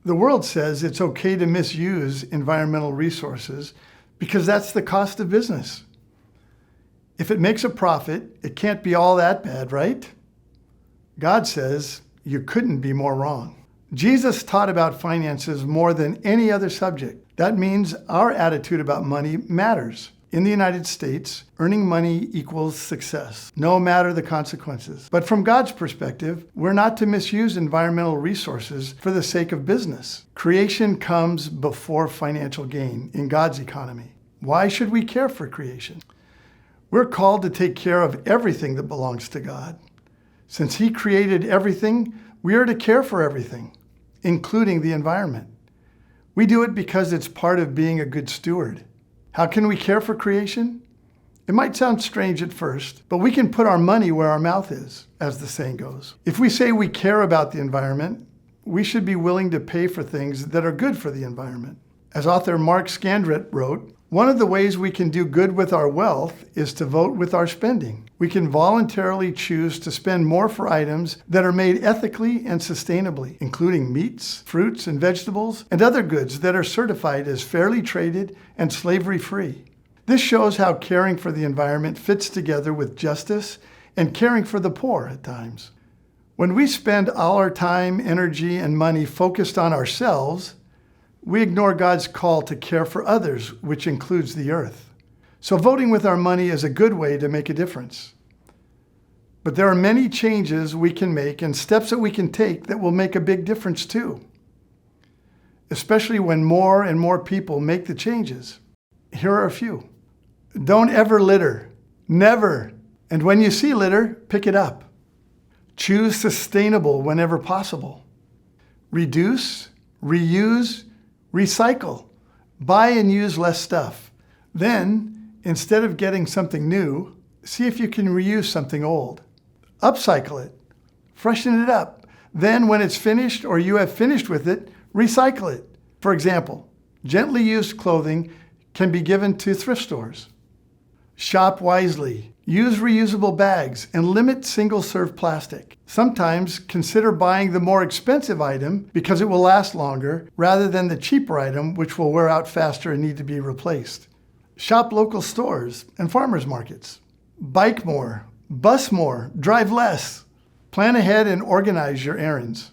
The world says it's okay to misuse environmental resources because that's the cost of business. If it makes a profit, it can't be all that bad, right? God says you couldn't be more wrong. Jesus taught about finances more than any other subject. That means our attitude about money matters. In the United States, earning money equals success, no matter the consequences. But from God's perspective, we're not to misuse environmental resources for the sake of business. Creation comes before financial gain in God's economy. Why should we care for creation? We're called to take care of everything that belongs to God. Since He created everything, we are to care for everything, including the environment. We do it because it's part of being a good steward. How can we care for creation? It might sound strange at first, but we can put our money where our mouth is, as the saying goes. If we say we care about the environment, we should be willing to pay for things that are good for the environment. As author Mark Scandrett wrote, one of the ways we can do good with our wealth is to vote with our spending. We can voluntarily choose to spend more for items that are made ethically and sustainably, including meats, fruits, and vegetables, and other goods that are certified as fairly traded and slavery-free. This shows how caring for the environment fits together with justice and caring for the poor at times. When we spend all our time, energy, and money focused on ourselves, we ignore God's call to care for others, which includes the earth. So voting with our money is a good way to make a difference. But there are many changes we can make and steps that we can take that will make a big difference too, especially when more and more people make the changes. Here are a few. Don't ever litter. Never. And when you see litter, pick it up. Choose sustainable whenever possible. Reduce, reuse, recycle. Buy and use less stuff. Then, instead of getting something new, see if you can reuse something old. Upcycle it. Freshen it up. Then, when it's finished or you have finished with it, recycle it. For example, gently used clothing can be given to thrift stores. Shop wisely. Use reusable bags and limit single-serve plastic. Sometimes consider buying the more expensive item because it will last longer rather than the cheaper item which will wear out faster and need to be replaced. Shop local stores and farmers markets. Bike more, bus more, drive less. Plan ahead and organize your errands.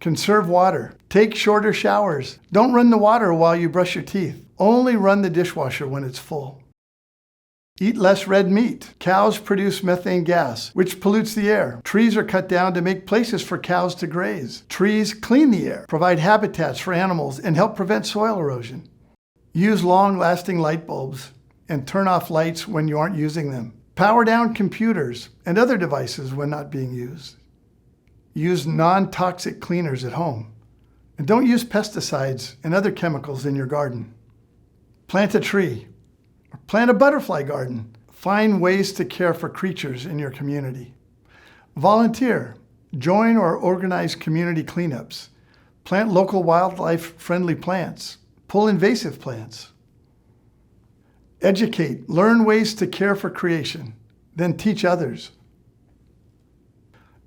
Conserve water. Take shorter showers. Don't run the water while you brush your teeth. Only run the dishwasher when it's full. Eat less red meat. Cows produce methane gas, which pollutes the air. Trees are cut down to make places for cows to graze. Trees clean the air, provide habitats for animals, and help prevent soil erosion. Use long-lasting light bulbs and turn off lights when you aren't using them. Power down computers and other devices when not being used. Use non-toxic cleaners at home. And don't use pesticides and other chemicals in your garden. Plant a tree. Or plant a butterfly garden. Find ways to care for creatures in your community. Volunteer. Join or organize community cleanups. Plant local wildlife-friendly plants. Pull invasive plants. Educate. Learn ways to care for creation. Then teach others.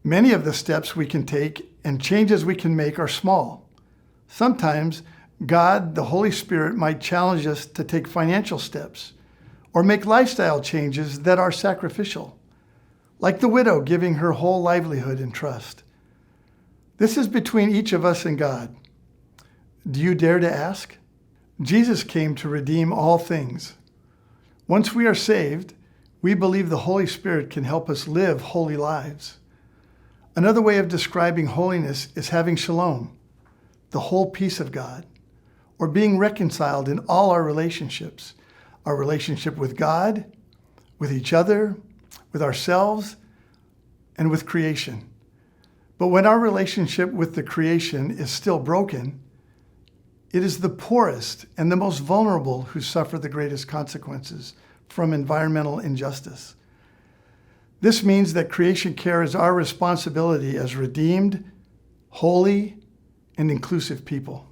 Many of the steps we can take and changes we can make are small. Sometimes God, the Holy Spirit, might challenge us to take financial steps or make lifestyle changes that are sacrificial, like the widow giving her whole livelihood in trust. This is between each of us and God. Do you dare to ask? Jesus came to redeem all things. Once we are saved, we believe the Holy Spirit can help us live holy lives. Another way of describing holiness is having shalom, the whole peace of God, or being reconciled in all our relationships, our relationship with God, with each other, with ourselves, and with creation. But when our relationship with the creation is still broken, it is the poorest and the most vulnerable who suffer the greatest consequences from environmental injustice. This means that creation care is our responsibility as redeemed, holy, and inclusive people.